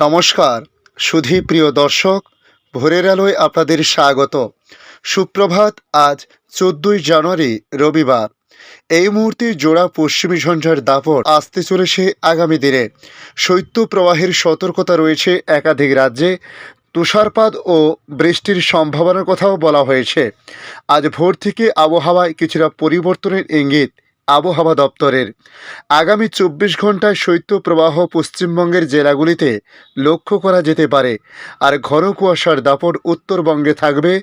নমস্কার সুধী প্রিয় দর্শক, ভোরের আলোয় আপনাদের স্বাগত। সুপ্রভাত। আজ 14ই জানুয়ারি রবিবার। এই মুহূর্তে জোড়া পশ্চিমী ঝঞ্ঝার দাপট আসতে চলেছে আগামী দিনে। শৈত্যপ্রবাহের সতর্কতা রয়েছে একাধিক রাজ্যে। তুষারপাত ও বৃষ্টির সম্ভাবনার কথাও বলা হয়েছে। আজ ভোর থেকে আবহাওয়ায় কিছুটা পরিবর্তনের ইঙ্গিত আবহাওয়া দপ্তরের। আগামী 24 ঘন্টায় শৈত্যপ্রবাহ পশ্চিমবঙ্গের জেলাগুলিতে লক্ষ্য করা যেতে পারে। আর ঘন কুয়াশার দাপট উত্তরবঙ্গে থাকবে।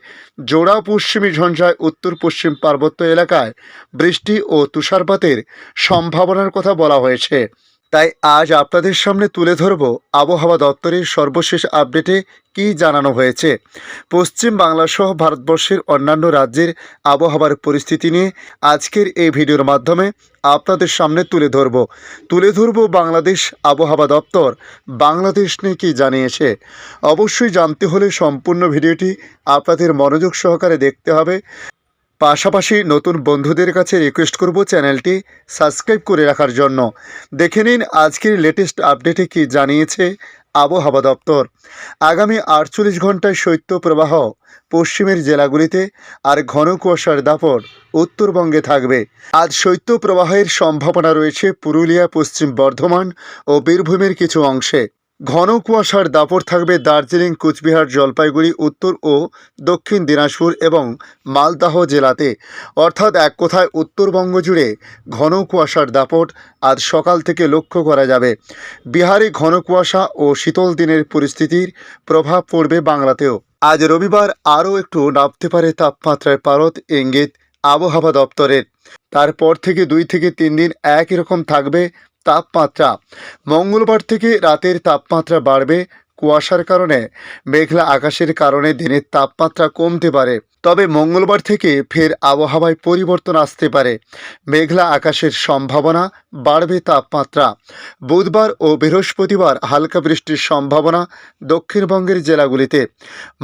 জোড়া পশ্চিমী ঝঞ্ঝায় উত্তর পশ্চিম পার্বত্য এলাকায় বৃষ্টি ও তুষারপাতের সম্ভাবনার কথা বলা হয়েছে। তাই আজ আপনাদের সামনে তুলে ধরব আবহাওয়া দপ্তরের সর্বশেষ আপডেটে কী জানানো হয়েছে। পশ্চিম বাংলা সহ ভারতবর্ষের অন্যান্য রাজ্যের আবহাওয়ার পরিস্থিতি নিয়ে আজকের এই ভিডিওর মাধ্যমে আপনাদের সামনে তুলে ধরব বাংলাদেশ আবহাওয়া দপ্তর বাংলাদেশ নিয়ে কী জানিয়েছে। অবশ্যই জানতে হলে সম্পূর্ণ ভিডিওটি আপনাদের মনোযোগ সহকারে দেখতে হবে। পাশাপাশি নতুন বন্ধুদের কাছে রিকোয়েস্ট করব চ্যানেলটি সাবস্ক্রাইব করে রাখার জন্য। দেখে নিন আজকের লেটেস্ট আপডেটে কী জানিয়েছে আবহাওয়া দপ্তর। আগামী 48 ঘন্টায় শৈত্যপ্রবাহ পশ্চিমের জেলাগুলিতে আর ঘন কুয়াশার দাপট উত্তরবঙ্গে থাকবে। আজ শৈত্যপ্রবাহের সম্ভাবনা রয়েছে পুরুলিয়া, পশ্চিম বর্ধমান ও বীরভূমের কিছু অংশে। ঘন কুয়াশার দাপট থাকবে দার্জিলিং, কুচবিহার, জলপাইগুড়ি, উত্তর ও দক্ষিণ দিনাজপুর এবং মালদহ জেলাতে। অর্থাৎ এক কথায় উত্তরবঙ্গ জুড়ে ঘন কুয়াশার দাপট আজ সকাল থেকে লক্ষ্য করা যাবে। বিহারে ঘন কুয়াশা ও শীতল দিনের পরিস্থিতির প্রভাব পড়বে বাংলাতেও। আজ রবিবার আরও একটু নামতে পারে তাপমাত্রায় পারদ, ইঙ্গিত আবহাওয়া দপ্তরের। তারপর থেকে 2 থেকে 3 দিন একই রকম থাকবে তাপমাত্রা। মঙ্গলবার থেকে রাতের তাপমাত্রা বাড়বে। কুয়াশার কারণে, মেঘলা আকাশের কারণে দিনের তাপমাত্রা কমতে পারে। তবে মঙ্গলবার থেকে ফের আবহাওয়ায় পরিবর্তন আসতে পারে। মেঘলা আকাশের সম্ভাবনা, বাড়বে তাপমাত্রা। বুধবার ও বৃহস্পতিবার হালকা বৃষ্টির সম্ভাবনা দক্ষিণবঙ্গের জেলাগুলিতে।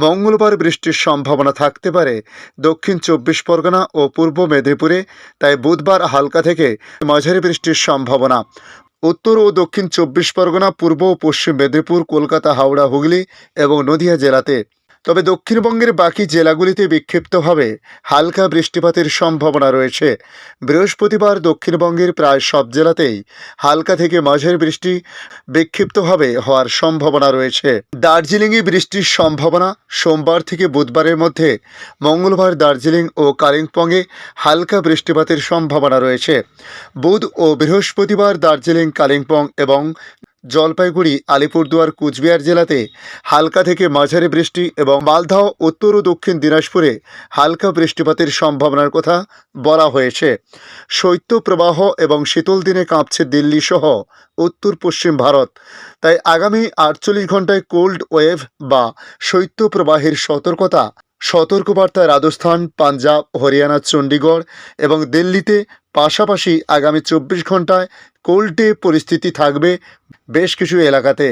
মঙ্গলবার বৃষ্টির সম্ভাবনা থাকতে পারে দক্ষিণ 24 পরগনা ও পূর্ব মেদিনীপুরে। তাই বুধবার হালকা থেকে মাঝারি বৃষ্টির সম্ভাবনা। উত্তর ও দক্ষিণ 24 পরগনা, পূর্ব ও পশ্চিম মেদিনীপুর, কলকাতা, হাওড়া, হুগলি এবং নদিয়া জেলাতে। তবে দক্ষিণবঙ্গের বাকি জেলাগুলিতে বিক্ষিপ্তভাবে হালকা বৃষ্টিপাতের সম্ভাবনা রয়েছে। বৃহস্পতিবার দক্ষিণবঙ্গের প্রায় সব জেলাতেই হালকা থেকে মাঝারি বৃষ্টি বিক্ষিপ্তভাবে হওয়ার সম্ভাবনা রয়েছে। দার্জিলিংয়ে বৃষ্টির সম্ভাবনা সোমবার থেকে বুধবারের মধ্যে। মঙ্গলবার দার্জিলিং ও কালিম্পংয়ে হালকা বৃষ্টিপাতের সম্ভাবনা রয়েছে। বুধ ও বৃহস্পতিবার দার্জিলিং, কালিম্পং এবং জলপাইগুড়ি, আলিপুরদুয়ার, কুচবিহার জেলাতে হালকা থেকে মাঝারি বৃষ্টি এবং মালদহ, উত্তর ও দক্ষিণ দিনাজপুরে হালকা বৃষ্টিপাতের সম্ভাবনার কথা বলা হয়েছে। শৈত্যপ্রবাহ এবং শীতল দিনে কাঁপছে দিল্লি সহ উত্তর পশ্চিম ভারত। তাই আগামী 48 ঘন্টায় কোল্ড ওয়েভ বা শৈত্যপ্রবাহের সতর্কবার্তা রাজস্থান, পাঞ্জাব, হরিয়ানা, চণ্ডীগড় এবং দিল্লিতে। পাশাপাশি আগামী 24 ঘন্টায় কোল্ড ডে পরিস্থিতি থাকবে বেশ কিছু এলাকাতে।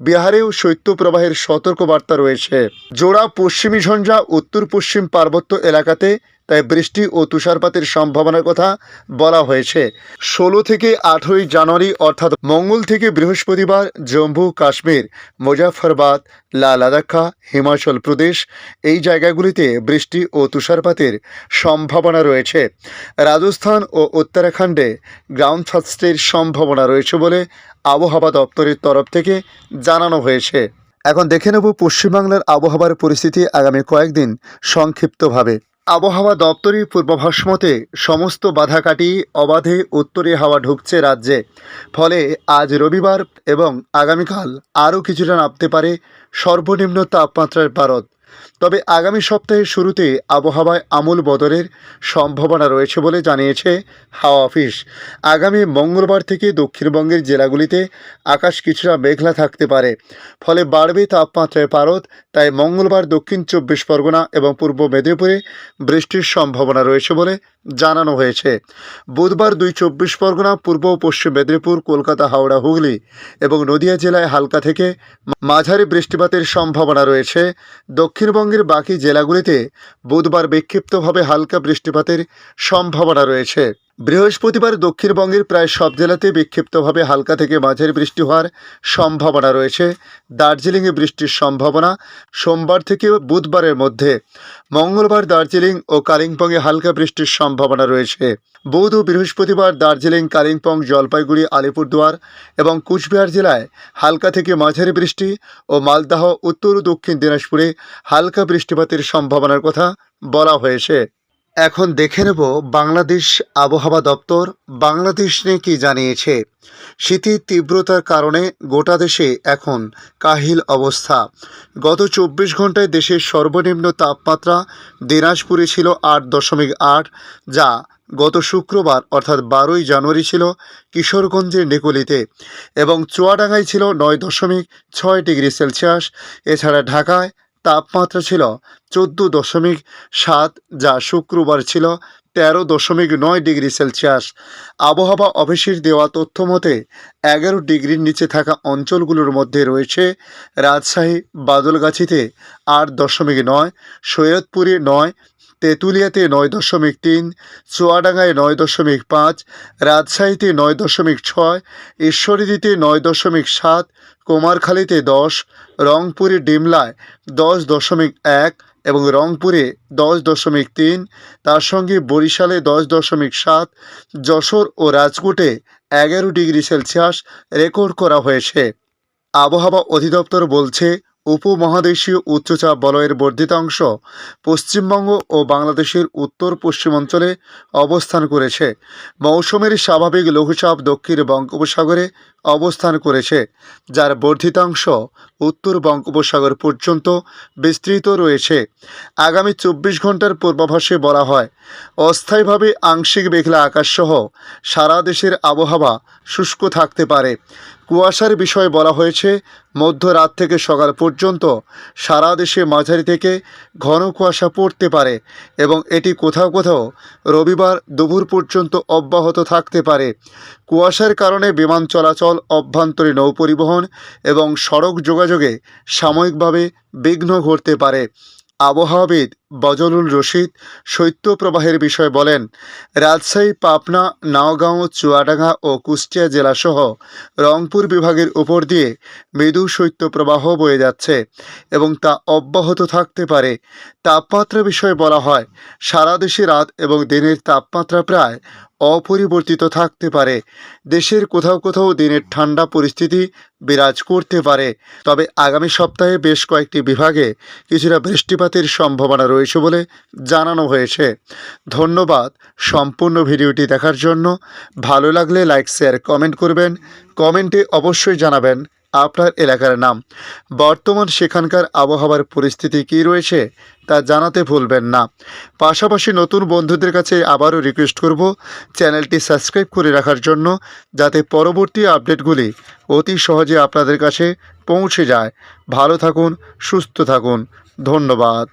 বিহারেও শৈত্যপ্রবাহের সতর্কবার্তা রয়েছে। জোড়া পশ্চিমী ঝঞ্ঝা উত্তর পশ্চিম পার্বত্য এলাকাতে, তাই বৃষ্টি ও তুষারপাতের সম্ভাবনার কথা বলা হয়েছে। 16 থেকে 18 জানুয়ারি অর্থাৎ মঙ্গল থেকে বৃহস্পতিবার জম্মু কাশ্মীর, মুজাফরবাদ, লাদাখা, হিমাচল প্রদেশ এই জায়গাগুলিতে বৃষ্টি ও তুষারপাতের সম্ভাবনা রয়েছে। রাজস্থান ও উত্তরাখণ্ডে গ্রাউন্ড ফার্স্টের সম্ভাবনা রয়েছে বলে আবহাওয়া দপ্তরের তরফ থেকে জানানো হয়েছে। এখন দেখে নেব পশ্চিমবাংলার আবহাওয়ার পরিস্থিতি আগামী কয়েকদিন সংক্ষিপ্তভাবে। আবহাওয়া দপ্তরের পূর্বাভাস মতে সমস্ত বাধা কাটিয়ে অবাধে উত্তরে হাওয়া ঢুকছে রাজ্যে। ফলে আজ রবিবার এবং আগামীকাল আরও কিছুটা নামতে পারে সর্বনিম্ন তাপমাত্রার পারদ। তবে আগামী সপ্তাহের শুরুতে আবহাওয়ায় আমূল বদলের সম্ভাবনা রয়েছে বলে জানিয়েছে হাওয়া অফিস। আগামী মঙ্গলবার থেকে দক্ষিণবঙ্গের জেলাগুলিতে আকাশ কিছুটা মেঘলা থাকতে পারে। ফলে বাড়বে তাপমাত্রায় পারদ। তাই মঙ্গলবার দক্ষিণ 24 পরগনা এবং পূর্ব মেদিনীপুরে বৃষ্টির সম্ভাবনা রয়েছে বলে জানানো হয়েছে। বুধবার 24 পরগনা, পূর্ব ও পশ্চিম মেদিনীপুর, কলকাতা, হাওড়া, হুগলি এবং নদিয়া জেলায় হালকা থেকে মাঝারি বৃষ্টিপাতের সম্ভাবনা রয়েছে। দক্ষিণবঙ্গের বাকি জেলাগুলিতে বুধবার বিক্ষিপ্তভাবে হালকা বৃষ্টিপাতের সম্ভাবনা রয়েছে। বৃহস্পতিবার দক্ষিণবঙ্গের প্রায় সব জেলাতে বিক্ষিপ্তভাবে হালকা থেকে মাঝারি বৃষ্টি হওয়ার সম্ভাবনা রয়েছে। দার্জিলিংয়ে বৃষ্টির সম্ভাবনা সোমবার থেকে বুধবারের মধ্যে। মঙ্গলবার দার্জিলিং ও কালিম্পংয়ে হালকা বৃষ্টির সম্ভাবনা রয়েছে। বুধ ও বৃহস্পতিবার দার্জিলিং, কালিম্পং, জলপাইগুড়ি, আলিপুরদুয়ার এবং কুচবিহার জেলায় হালকা থেকে মাঝারি বৃষ্টি ও মালদহ, উত্তর ও দক্ষিণ দিনাজপুরে হালকা বৃষ্টিপাতের সম্ভাবনার কথা বলা হয়েছে। এখন দেখে নেব বাংলাদেশ আবহাওয়া দপ্তর বাংলাদেশ নিয়ে কী জানিয়েছে। শীতের তীব্রতার কারণে গোটা দেশে এখন কাহিল অবস্থা। গত 24 ঘন্টায় দেশের সর্বনিম্ন তাপমাত্রা দিনাজপুরে ছিল 8.8, যা গত শুক্রবার অর্থাৎ 12ই জানুয়ারি ছিল কিশোরগঞ্জের নেকুলিতে, এবং চুয়াডাঙ্গায় ছিল 9.6 ডিগ্রি সেলসিয়াস। এছাড়া ঢাকায় তাপমাত্রা ছিল 14.7, যা শুক্রবার ছিল 13.9 ডিগ্রি সেলসিয়াস। আবহাওয়া অফিসের দেওয়া তথ্য মতে 11 ডিগ্রির নিচে থাকা অঞ্চলগুলোর মধ্যে রয়েছে রাজশাহী, বাদলগাছিতে 8.9, সৈয়দপুরে 9, তেঁতুলিয়াতে 9.3, চুয়াডাঙ্গায় 9.5, রাজশাহীতে 9.6, ঈশ্বরদীতে 9.7, কুমারখালীতে 10, রংপুরে ডিমলায় 10.1 এবং রংপুরে 10.3, তার সঙ্গে বরিশালে 10.7, যশোর ও রাজকোটে 11 ডিগ্রি সেলসিয়াস রেকর্ড করা হয়েছে। আবহাওয়া অধিদপ্তর বলছে, উপমহাদেশীয় উচ্চচাপ বলয়ের বর্ধিতাংশ পশ্চিমবঙ্গ ও বাংলাদেশের উত্তর পশ্চিমাঞ্চলে অবস্থান করেছে। মৌসুমের স্বাভাবিক লঘুচাপ দক্ষিণ বঙ্গোপসাগরে অবস্থান করেছে, যার বর্ধিতাংশ উত্তর বঙ্গোপসাগর পর্যন্ত বিস্তৃত রয়েছে। আগামী 24 ঘন্টার পূর্বাভাসে বলা হয়, অস্থায়ীভাবে আংশিক মেঘলা আকাশসহ সারা দেশের আবহাওয়া শুষ্ক থাকতে পারে। কুয়াশার বিষয়ে বলা হয়েছে, মধ্যরাত থেকে সকাল পর্যন্ত সারা দেশে মাঝারি থেকে ঘন কুয়াশা পড়তে পারে এবং এটি কোথাও কোথাও রবিবার দুপুর পর্যন্ত অব্যাহত থাকতে পারে। কুয়াশার কারণে বিমান চলাচল, অভ্যন্তরীণ নৌপরিবহন এবং সড়ক যোগাযোগে সাময়িকভাবে বিঘ্ন ঘটতে পারে। আবহাওয়াবিদ বজলুল রশিদ শৈত্যপ্রবাহের বিষয়ে বলেন, রাজশাহী, পাবনা, নওগাঁ, চুয়াডাঙ্গা ও কুষ্টিয়া জেলাসহ রংপুর বিভাগের উপর দিয়ে মৃদু শৈত্যপ্রবাহ বয়ে যাচ্ছে এবং তা অব্যাহত থাকতে পারে। তাপমাত্রা বিষয়ে বলা হয়, সারা দেশে রাত এবং দিনের তাপমাত্রা প্রায় অপরিবর্তিত থাকতে পারে। দেশের কোথাও কোথাও দিনের ঠান্ডা পরিস্থিতি বিরাজ করতে পারে, তবে আগামী সপ্তাহে বেশ কয়েকটি বিভাগে কিছুটা বৃষ্টিপাতের সম্ভাবনা রয়েছে বলে জানানো হয়েছে। ধন্যবাদ সম্পূর্ণ ভিডিওটি দেখার জন্য। ভালো লাগলে লাইক, শেয়ার, কমেন্ট করবেন। কমেন্টে অবশ্যই জানাবেন আপনার এলাকার নাম। বর্তমান সেখানকার আবহাওয়ার পরিস্থিতি কী রয়েছে তা জানাতে ভুলবেন না। পাশাপাশি নতুন বন্ধুদের কাছে আবারও রিকোয়েস্ট করব, চ্যানেলটি সাবস্ক্রাইব করে রাখার জন্য, যাতে পরবর্তী আপডেটগুলি অতি সহজে আপনাদের কাছে পৌঁছে যায়। ভালো থাকুন, সুস্থ থাকুন। ধন্যবাদ।